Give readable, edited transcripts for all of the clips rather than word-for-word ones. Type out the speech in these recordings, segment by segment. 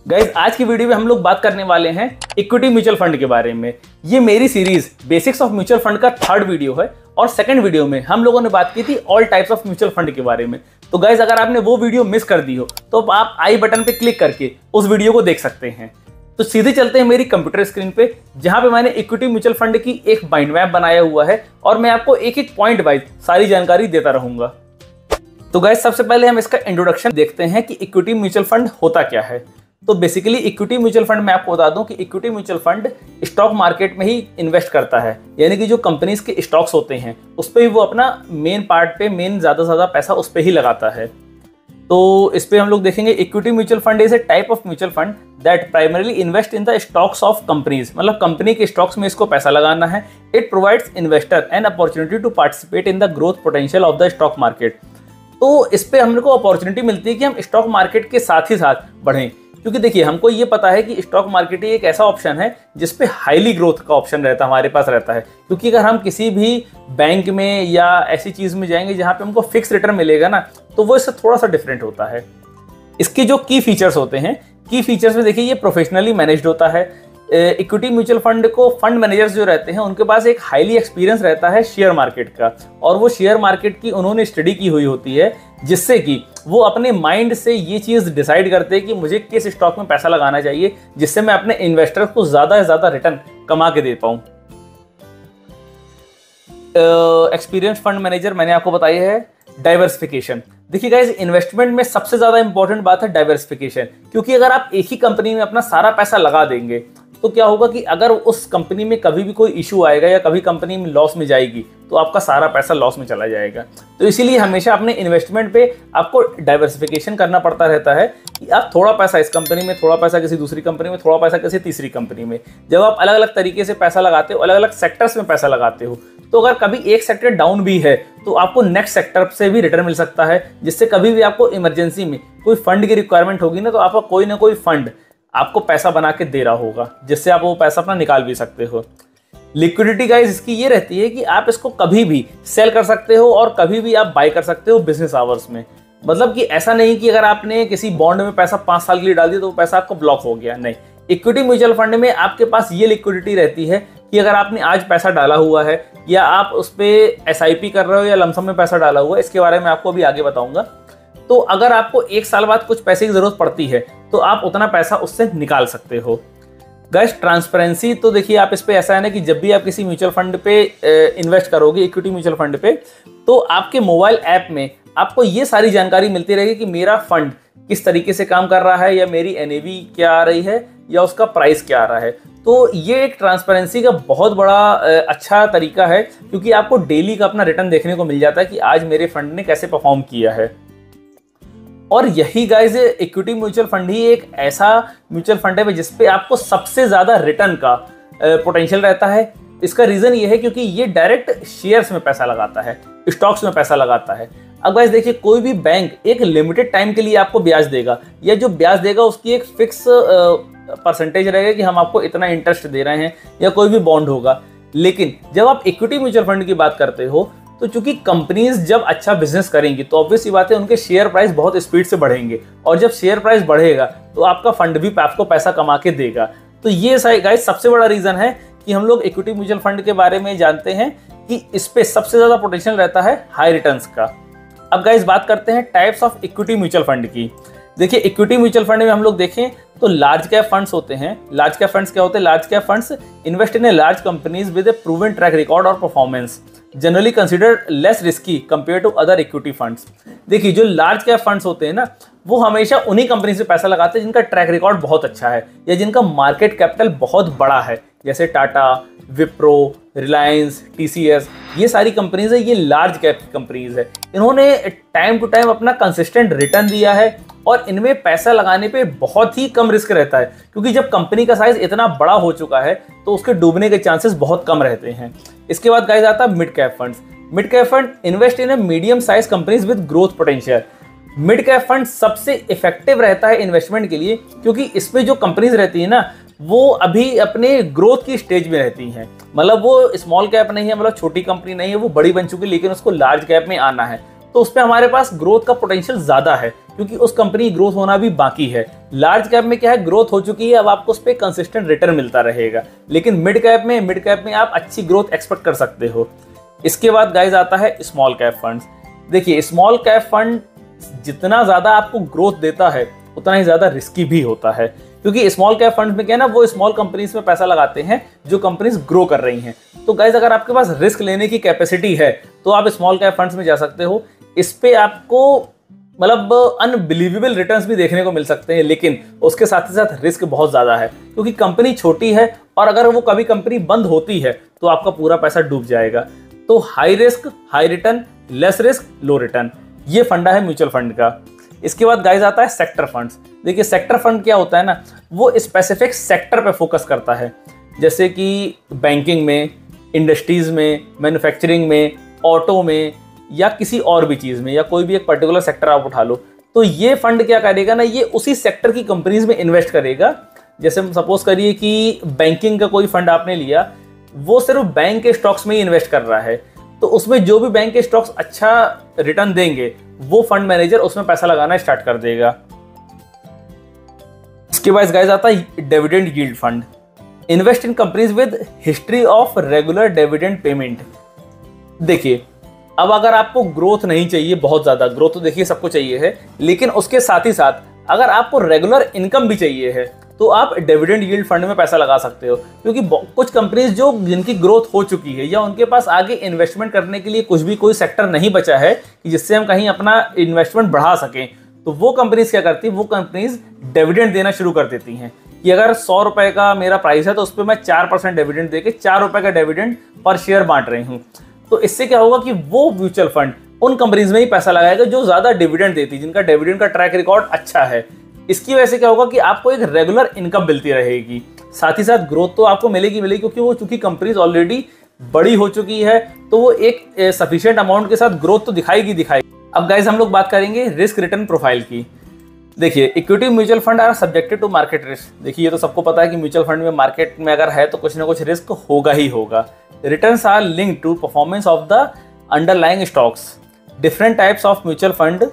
Guys आज की video में हम लोग बात करने वाले हैं इक्विटी म्यूचुअल फंड के बारे में। ये मेरी series basics of mutual fund का थर्ड वीडियो है और सेकंड वीडियो में हम लोगों ने बात की थी all types of mutual fund के बारे में। तो गाइज अगर आपने वो वीडियो मिस कर दी हो तो आप आई बटन पे क्लिक करके उस वीडियो को देख सकते हैं। तो सीधे चलते हैं मेरी कंप्यूटर स्क्रीन पे, जहां पे मैंने इक्विटी म्यूचुअल फंड की एक माइंड मैप बनाया हुआ है और मैं आपको एक एक पॉइंट वाइज सारी जानकारी देता रहूंगा। तो गाइज सबसे पहले हम इसका इंट्रोडक्शन देखते हैं कि इक्विटी म्यूचुअल फंड होता क्या है। तो बेसिकली इक्विटी म्यूचुअल फंड मैं आपको बता दूं कि equity mutual fund stock market में ही इन्वेस्ट करता है, यानी कि जो कंपनीज के स्टॉक्स होते हैं उस पर ही वो अपना मेन पार्ट पे ज़्यादा से ज़्यादा पैसा उस पर ही लगाता है। तो इस पे हम लोग देखेंगे equity mutual fund is a type of mutual fund that primarily invest in the stocks of companies, मतलब कंपनी के स्टॉक्स में इसको पैसा लगाना है। It provides investor an opportunity to participate in the growth potential of the stock market. तो इस पे हम लोग को अपॉर्चुनिटी मिलती है कि हम स्टॉक मार्केट के साथ ही साथ बढ़ें, क्योंकि देखिए हमको ये पता है कि स्टॉक मार्केट ही एक ऐसा ऑप्शन है जिसपे हाईली ग्रोथ का ऑप्शन रहता है, हमारे पास रहता है। क्योंकि अगर हम किसी भी बैंक में या ऐसी चीज़ में जाएंगे जहाँ पे हमको फिक्स रिटर्न मिलेगा ना, तो वो इससे थोड़ा सा डिफरेंट होता है। इसके जो की फीचर्स होते हैं, की फीचर्स में देखिए ये प्रोफेशनली मैनेज्ड होता है। इक्विटी म्यूचुअल फंड को फंड मैनेजर्स जो रहते हैं उनके पास एक हाईली एक्सपीरियंस रहता है शेयर मार्केट का, और वो शेयर मार्केट की उन्होंने स्टडी की हुई होती है, जिससे कि वो अपने माइंड से ये चीज़ डिसाइड करते हैं कि मुझे किस स्टॉक में पैसा लगाना चाहिए जिससे मैं अपने इन्वेस्टर्स को ज़्यादा से ज़्यादा रिटर्न कमा के दे पाऊँ। एक्सपीरियंस फंड मैनेजर मैंने आपको बताया है। डाइवर्सिफिकेशन, देखिए गाइस इन्वेस्टमेंट में सबसे ज़्यादा इंपॉर्टेंट बात है डाइवर्सिफिकेशन, क्योंकि अगर आप एक ही कंपनी में अपना सारा पैसा लगा देंगे तो क्या होगा कि अगर उस कंपनी में कभी भी कोई इशू आएगा या कभी कंपनी में लॉस में जाएगी तो आपका सारा पैसा लॉस में चला जाएगा। तो इसीलिए हमेशा अपने इन्वेस्टमेंट पे आपको डाइवर्सिफिकेशन करना पड़ता रहता है कि आप थोड़ा पैसा इस कंपनी में, थोड़ा पैसा किसी दूसरी कंपनी में, थोड़ा पैसा किसी तीसरी कंपनी में। जब आप अलग अलग तरीके से पैसा लगाते हो, अलग अलग सेक्टर्स में पैसा लगाते हो, तो अगर कभी एक सेक्टर डाउन भी है तो आपको नेक्स्ट सेक्टर से भी रिटर्न मिल सकता है, जिससे कभी भी आपको इमरजेंसी में कोई फंड की रिक्वायरमेंट होगी ना, तो आपका कोई ना कोई फंड आपको पैसा बना के दे रहा होगा, जिससे आप वो पैसा अपना निकाल भी सकते हो। लिक्विडिटी गाइस इसकी ये रहती है कि आप इसको कभी भी सेल कर सकते हो और कभी भी आप बाय कर सकते हो बिजनेस आवर्स में। मतलब कि ऐसा नहीं कि अगर आपने किसी बॉन्ड में पैसा 5 साल के लिए डाल दिया तो वो पैसा आपको ब्लॉक हो गया, नहीं। इक्विटी म्यूचुअल फंड में आपके पास ये लिक्विडिटी रहती है कि अगर आपने आज पैसा डाला हुआ है या आप उस पर SIP कर रहे हो या लमसम में पैसा डाला हुआ है, इसके बारे में आपको अभी आगे बताऊंगा। तो अगर आपको 1 साल बाद कुछ पैसे की जरूरत पड़ती है तो आप उतना पैसा उससे निकाल सकते हो। गाइस ट्रांसपेरेंसी, तो देखिए आप इस पे ऐसा है ना कि जब भी आप किसी म्यूचुअल फंड पे इन्वेस्ट करोगे, इक्विटी म्यूचुअल फंड पे, तो आपके मोबाइल ऐप में आपको ये सारी जानकारी मिलती रहेगी कि मेरा फंड किस तरीके से काम कर रहा है, या मेरी NAV क्या आ रही है, या उसका प्राइस क्या आ रहा है। तो ये एक ट्रांसपेरेंसी का बहुत बड़ा अच्छा तरीका है, क्योंकि आपको डेली का अपना रिटर्न देखने को मिल जाता है कि आज मेरे फंड ने कैसे परफॉर्म किया है। और यही गाइस इक्विटी म्यूचुअल फंड ही एक ऐसा म्यूचुअल फंड है जिसपे आपको सबसे ज़्यादा रिटर्न का पोटेंशियल रहता है। इसका रीज़न ये है क्योंकि ये डायरेक्ट शेयर्स में पैसा लगाता है, स्टॉक्स में पैसा लगाता है। अब गाइस देखिए कोई भी बैंक एक लिमिटेड टाइम के लिए आपको ब्याज देगा, या जो ब्याज देगा उसकी एक फिक्स परसेंटेज रहेगा कि हम आपको इतना इंटरेस्ट दे रहे हैं, या कोई भी बॉन्ड होगा। लेकिन जब आप इक्विटी म्यूचुअल फंड की बात करते हो तो चूंकि कंपनीज जब अच्छा बिजनेस करेंगी तो ऑब्वियस सी बात है उनके शेयर प्राइस बहुत स्पीड से बढ़ेंगे, और जब शेयर प्राइस बढ़ेगा तो आपका फंड भी आपको पैसा कमा के देगा। तो ये गाइस सबसे बड़ा रीजन है कि हम लोग इक्विटी म्यूचुअल फंड के बारे में जानते हैं कि इस पे सबसे ज्यादा पोटेंशियल रहता है हाई रिटर्न्स का। अब गाइस बात करते हैं types of equity mutual fund की। देखिए इक्विटी म्यूचुअल फंड में हम लोग देखें तो लार्ज कैप फंड्स होते हैं। लार्ज कैप फंड्स क्या होते हैं? Large cap funds invest in a large companies with a proven track record और performance, generally considered less risky compare to other equity funds. देखिए जो लार्ज कैप फंड्स होते हैं ना, वो हमेशा उन्हीं कंपनी से पैसा लगाते हैं जिनका ट्रैक रिकॉर्ड बहुत अच्छा है या जिनका मार्केट कैपिटल बहुत बड़ा है, जैसे टाटा, विप्रो, रिलायंस, TCS, ये सारी कंपनीज है, ये लार्ज कैप की कंपनीज है। इन्होंने टाइम टू टाइम अपना कंसिस्टेंट रिटर्न दिया है और इनमें पैसा लगाने पे बहुत ही कम रिस्क रहता है, क्योंकि जब कंपनी का साइज इतना बड़ा हो चुका है तो उसके डूबने के चांसेस बहुत कम रहते हैं। इसके बाद गाइस आता है mid cap funds. Mid cap fund invest in a medium size companies with growth potential. Mid cap fund सबसे इफेक्टिव रहता है इन्वेस्टमेंट के लिए, क्योंकि इसमें जो कंपनीज रहती है ना, वो अभी अपने ग्रोथ की स्टेज में रहती हैं। मतलब वो स्मॉल कैप नहीं है, मतलब छोटी कंपनी नहीं है, वो बड़ी बन चुकी है, लेकिन उसको लार्ज कैप में आना है। तो उस पर हमारे पास ग्रोथ का पोटेंशियल ज़्यादा है, क्योंकि उस कंपनी की ग्रोथ होना भी बाकी है। लार्ज कैप में क्या है, ग्रोथ हो चुकी है, अब आपको उस पर कंसिस्टेंट रिटर्न मिलता रहेगा। लेकिन मिड कैप में आप अच्छी ग्रोथ एक्सपेक्ट कर सकते हो। इसके बाद गाइज आता है स्मॉल कैप फंड्स। देखिए, स्मॉल कैप फंड जितना ज़्यादा आपको ग्रोथ देता है उतना ही ज़्यादा रिस्की भी होता है, क्योंकि स्मॉल कैप फंड्स में क्या है ना, वो स्मॉल कंपनीज में पैसा लगाते हैं जो कंपनीज ग्रो कर रही हैं। तो गाइज, अगर आपके पास रिस्क लेने की कैपेसिटी है तो आप स्मॉल कैप फंड्स में जा सकते हो। इस पे आपको मतलब अनबिलीवेबल रिटर्न्स भी देखने को मिल सकते हैं, लेकिन उसके साथ ही साथ रिस्क बहुत ज़्यादा है, क्योंकि कंपनी छोटी है और अगर वो कभी कंपनी बंद होती है तो आपका पूरा पैसा डूब जाएगा। तो high risk high return, less risk low return, ये फंडा है म्यूचुअल फंड का। इसके बाद गाइज आता है सेक्टर फंड्स। देखिए, सेक्टर फंड क्या होता है ना, वो स्पेसिफिक सेक्टर पे फोकस करता है, जैसे कि बैंकिंग में, इंडस्ट्रीज में, मैन्युफैक्चरिंग में, ऑटो में, या किसी और भी चीज़ में, या कोई भी एक पर्टिकुलर सेक्टर आप उठा लो। तो ये फंड क्या करेगा ना, ये उसी सेक्टर की कंपनीज में इन्वेस्ट करेगा। जैसे सपोज करिए कि बैंकिंग का कोई फंड आपने लिया, वो सिर्फ बैंक के स्टॉक्स में ही इन्वेस्ट कर रहा है, तो उसमें जो भी बैंक के स्टॉक्स अच्छा रिटर्न देंगे वो फंड मैनेजर उसमें पैसा लगाना स्टार्ट कर देगा। इसके बाद गाइस आता है dividend yield fund. Invest in companies with history of regular dividend payment. देखिए, अब अगर आपको ग्रोथ नहीं चाहिए, बहुत ज़्यादा ग्रोथ तो देखिए सबको चाहिए है, लेकिन उसके साथ ही साथ अगर आपको रेगुलर इनकम भी चाहिए है तो आप डिविडेंड यील्ड फंड में पैसा लगा सकते हो, क्योंकि कुछ कंपनीज जो जिनकी ग्रोथ हो चुकी है या उनके पास आगे इन्वेस्टमेंट करने के लिए कुछ भी कोई सेक्टर नहीं बचा है कि जिससे हम कहीं अपना इन्वेस्टमेंट बढ़ा सकें, तो वो कंपनीज क्या करती है, वो कंपनीज डिविडेंड देना शुरू कर देती हैं कि अगर 100 रुपए का मेरा प्राइस है तो उस पर मैं 4% डिविडेंड देके 4 रुपए का डिविडेंड पर शेयर बांट रही हूँ। तो इससे क्या होगा कि वो म्यूचुअल फंड उन कंपनीज में ही पैसा लगाएगा जो ज़्यादा डिविडेंड देती है, जिनका डिविडेंड का ट्रैक रिकॉर्ड अच्छा है। इसकी वजह से क्या होगा कि आपको एक रेगुलर इनकम मिलती रहेगी, साथ ही साथ ग्रोथ तो आपको मिलेगी, क्योंकि वो चूंकि कंपनीज ऑलरेडी बड़ी हो चुकी है तो वो एक सफिशिएंट अमाउंट के साथ ग्रोथ तो दिखाएगी। अब गाइस, हम लोग बात करेंगे रिस्क रिटर्न प्रोफाइल की। देखिए, equity mutual fund are subjected to market risk. देखिए, ये तो सबको पता है कि म्यूचुअल फंड में मार्केट में अगर है तो कुछ ना कुछ रिस्क होगा ही होगा। Returns are linked to performance of the underlying stocks. Different types of mutual fund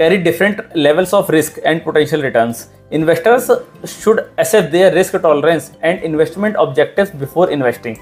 carry different levels of risk and potential returns. Investors should assess their risk tolerance and investment objectives before investing.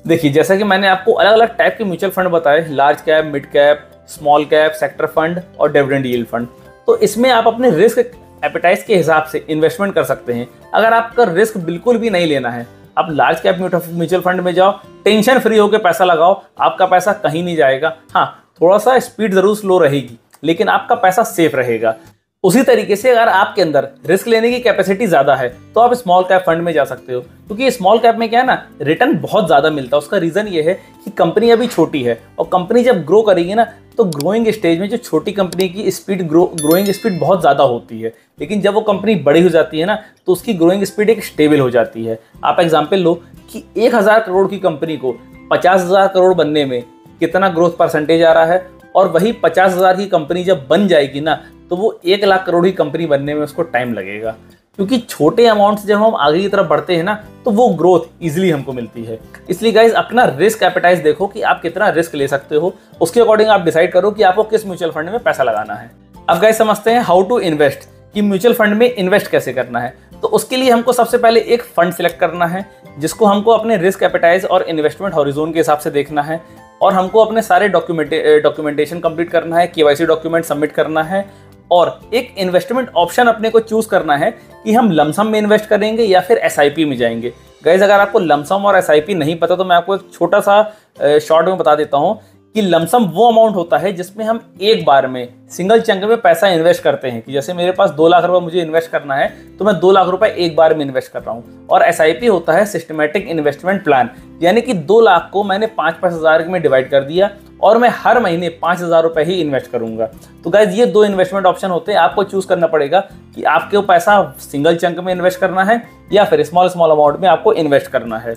देखिए, जैसा कि मैंने आपको अलग अलग type के mutual fund बताए, large cap, mid cap, small cap, sector fund और डिविडेंड यील्ड फंड, तो इसमें आप अपने रिस्क एपेटाइट के हिसाब से इन्वेस्टमेंट कर सकते हैं। अगर आपका रिस्क बिल्कुल भी नहीं लेना है, आप लार्ज कैप म्यूचुअल फंड में जाओ, टेंशन फ्री होकर पैसा लगाओ, आपका पैसा कहीं नहीं जाएगा। हाँ, थोड़ा सा स्पीड जरूर स्लो रहेगी, लेकिन आपका पैसा सेफ रहेगा। उसी तरीके से अगर आपके अंदर रिस्क लेने की कैपेसिटी ज़्यादा है तो आप स्मॉल कैप फंड में जा सकते हो, क्योंकि स्मॉल कैप में क्या है ना, रिटर्न बहुत ज़्यादा मिलता है। उसका रीज़न ये है कि कंपनी अभी छोटी है और कंपनी जब ग्रो करेगी ना, तो ग्रोइंग स्टेज में जो छोटी कंपनी की ग्रोइंग स्पीड बहुत ज़्यादा होती है, लेकिन जब वो कंपनी बड़ी हो जाती है ना तो उसकी ग्रोइंग स्पीड एक स्टेबल हो जाती है। आप एग्जाम्पल लो कि 1000 करोड़ की कंपनी को 50,000 करोड़ बनने में कितना ग्रोथ परसेंटेज आ रहा है, और वही 50,000 की कंपनी जब बन जाएगी ना तो वो 1 लाख करोड़ की कंपनी बनने में उसको टाइम लगेगा, क्योंकि छोटे अमाउंट से जब हम आगे की तरफ बढ़ते हैं ना तो वो ग्रोथ इजीली हमको मिलती है। इसलिए गाइज, अपना रिस्क एपेटाइट देखो कि आप कितना रिस्क ले सकते हो, उसके अकॉर्डिंग आप डिसाइड करो कि आपको किस म्यूचुअल फंड में पैसा लगाना है। अब गाइज समझते हैं हाउ टू इन्वेस्ट, कि म्यूचुअल फंड में इन्वेस्ट कैसे करना है। तो उसके लिए हमको सबसे पहले एक फंड सिलेक्ट करना है जिसको हमको अपने रिस्क एपेटाइट और इन्वेस्टमेंट हॉरिजॉन के हिसाब से देखना है, और हमको अपने सारे डॉक्यूमेंटेशन कंप्लीट करना है, केवाईसी डॉक्यूमेंट सबमिट करना है, और एक इन्वेस्टमेंट ऑप्शन अपने को चूज करना है कि हम लमसम में इन्वेस्ट करेंगे या फिर एसआईपी में जाएंगे। गाइज, अगर आपको लमसम और एसआईपी नहीं पता तो मैं आपको एक छोटा सा शॉर्ट में बता देता हूँ कि लमसम वो अमाउंट होता है जिसमें हम एक बार में सिंगल चंक में पैसा इन्वेस्ट करते हैं, कि जैसे मेरे पास 2 लाख रुपए मुझे इन्वेस्ट करना है तो मैं 2 लाख रुपए एक बार में इन्वेस्ट कर रहा हूँ। और एसआईपी होता है सिस्टमैटिक इन्वेस्टमेंट प्लान, यानी कि 2 लाख को मैंने 5-5 हज़ार में डिवाइड कर दिया और मैं हर महीने 5,000 रुपए ही इन्वेस्ट करूंगा। तो गाइज, ये 2 इन्वेस्टमेंट ऑप्शन होते हैं, आपको चूज करना पड़ेगा कि आपको पैसा सिंगल चंक में इन्वेस्ट करना है या फिर स्मॉल अमाउंट में आपको इन्वेस्ट करना है।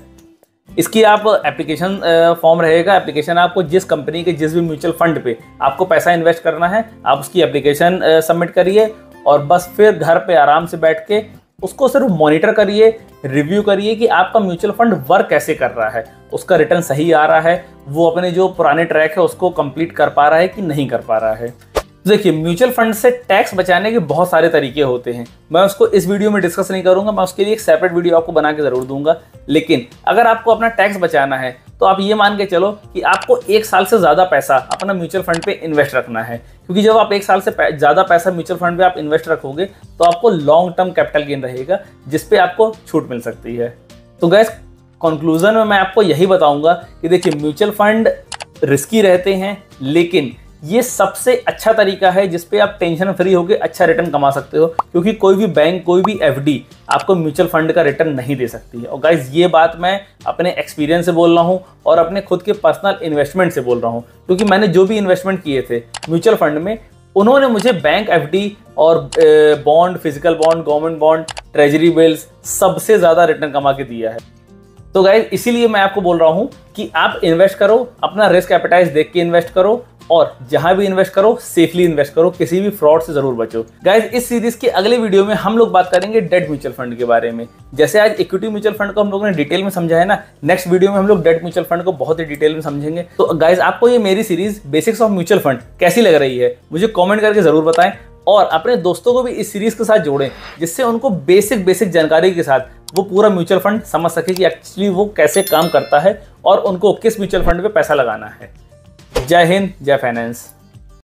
इसकी आप एप्लीकेशन फॉर्म रहेगा, एप्लीकेशन आपको जिस कंपनी के जिस भी म्यूचुअल फंड पे आपको पैसा इन्वेस्ट करना है, आप उसकी एप्लीकेशन सबमिट करिए और बस फिर घर पे आराम से बैठ के उसको सिर्फ मॉनिटर करिए, रिव्यू करिए कि आपका म्यूचुअल फंड वर्क कैसे कर रहा है, उसका रिटर्न सही आ रहा है, वो अपने जो पुराने ट्रैक है उसको कंप्लीट कर पा रहा है कि नहीं कर पा रहा है। देखिए, म्यूचुअल फंड से टैक्स बचाने के बहुत सारे तरीके होते हैं, मैं उसको इस वीडियो में डिस्कस नहीं करूंगा, मैं उसके लिए एक सेपरेट वीडियो आपको बना के जरूर दूंगा। लेकिन अगर आपको अपना टैक्स बचाना है तो आप ये मान के चलो कि आपको 1 साल से ज़्यादा पैसा अपना म्यूचुअल फंड पे इन्वेस्ट रखना है, क्योंकि जब आप 1 साल से ज़्यादा पैसा म्यूचुअल फंड पे आप इन्वेस्ट रखोगे तो आपको लॉन्ग टर्म कैपिटल गेन रहेगा, जिसपे आपको छूट मिल सकती है। तो गाइस, कंक्लूजन में मैं आपको यही बताऊंगा कि देखिए, म्यूचुअल फंड रिस्की रहते हैं, लेकिन ये सबसे अच्छा तरीका है जिसपे आप टेंशन फ्री होकर अच्छा रिटर्न कमा सकते हो, क्योंकि कोई भी बैंक, कोई भी एफडी आपको म्यूचुअल फंड का रिटर्न नहीं दे सकती है। और गाइज, ये बात मैं अपने एक्सपीरियंस से बोल रहा हूँ और अपने खुद के पर्सनल इन्वेस्टमेंट से बोल रहा हूँ, क्योंकि मैंने जो भी इन्वेस्टमेंट किए थे म्यूचुअल फंड में, उन्होंने मुझे बैंक एफडी और bond, physical bond, government bond, treasury bills सबसे ज़्यादा रिटर्न कमा के दिया है। तो गाइज, इसीलिए मैं आपको बोल रहा हूँ कि आप इन्वेस्ट करो, अपना रिस्क एपेटाइज देख के इन्वेस्ट करो, और जहां भी इन्वेस्ट करो सेफली इन्वेस्ट करो, किसी भी फ्रॉड से जरूर बचो। गाइज, इस सीरीज के अगले वीडियो में हम लोग बात करेंगे डेट म्यूचुअल फंड के बारे में। जैसे आज इक्विटी म्यूचुअल फंड को हम लोगों ने डिटेल में समझा है ना, नेक्स्ट वीडियो में हम लोग डेट म्यूचुअल फंड को बहुत ही डिटेल में समझेंगे। तो गाइज, आपको ये मेरी series basics of mutual fund कैसी लग रही है मुझे कॉमेंट करके जरूर बताएं, और अपने दोस्तों को भी इस सीरीज के साथ जोड़ें, जिससे उनको बेसिक जानकारी के साथ वो पूरा म्यूचुअल फंड समझ सके कि एक्चुअली वो कैसे काम करता है और उनको किस म्यूचुअल फंड पे पैसा लगाना है। जय हिंद, जय फाइनेंस।